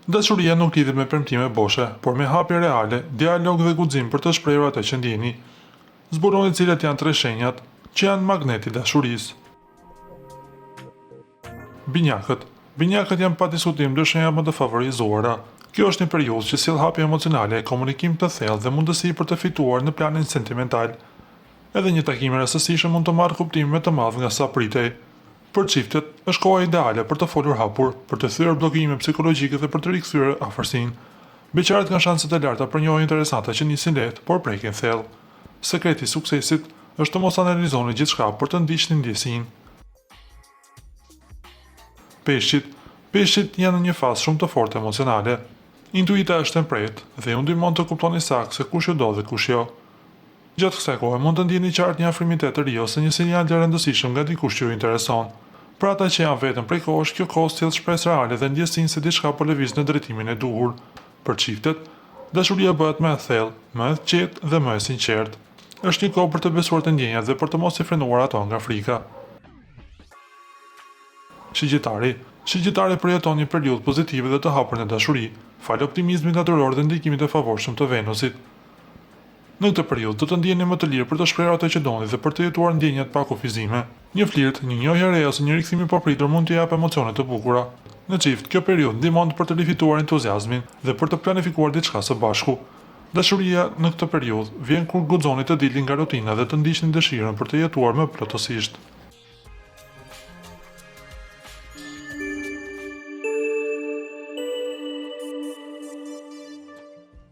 Dashuria nuk lidhet me premtime boshe, por me hapje reale, dialog dhe guxim për të shprehur atë që ndjeni. Zburoni cilat janë tre shenjat që janë magneti i dashurisë. Binjakët. Binjakët janë pa diskutim dy shenjat më të favorizuara. Kjo është një periudhë që sjell hapje emocionale, komunikim të thellë dhe mundësi për të fituar në planin sentimental. Edhe një takim i rastësishëm mund të marrë kuptim më të madh nga sa pritej. Për çiftet, është koha ideale për të folur hapur, për të thyer bllokime psikologjike dhe për të rikthyer afërsinë. Beqaret kanë shanse të larta për njohje interesante që nisin lehtë, por prekin thellë. Sekreti i suksesit është të mos analizoni gjithçka për të ndiqni ndjesinë. Peshqit. Peshqit janë në një fazë shumë të fortë emocionale. Intuita është e mprehtë dhe ju ndihmon të kuptoni saktë se kush ju do dhe kush jo. Gjatë kësaj kohe mund të ndjeni qartë një afrimitet të ri ose një sinjal të rëndësishëm nga dikush që ju intereson. Për ata që janë vetëm prej kohësh, kjo kohë sjell shpresë reale dhe ndjesinë se diçka po lëviz në drejtimin e duhur. Për çiftet, dashuria bëhet më e thellë, më e qetë dhe më e sinqertë. Është një kohë për të besuar të ndjenjat dhe për të mos i frenuar ato nga frika. Shigjitari. Shigjitari përjeton një periudhë pozitive dhe të hapur në dashuri, falë optimizmit natyror dhe ndikimit të favorshëm të Venusit. Në këtë periudhë do të ndjeni më të lirë për të shprehur atë që doni dhe për të jetuar ndjenjat pa kufizime. Një flirt, një njohje e re ose një rikthim i papritur mund t'ju japë emocione të bukura. Në çift, kjo periudhë ndihmon për të rifituar entuziazmin dhe për të planifikuar diçka së bashku. Dashuria në këtë periudhë vjen kur guxoni të dilni nga rutina dhe të ndiqni dëshirën për të jetuar më plotësisht.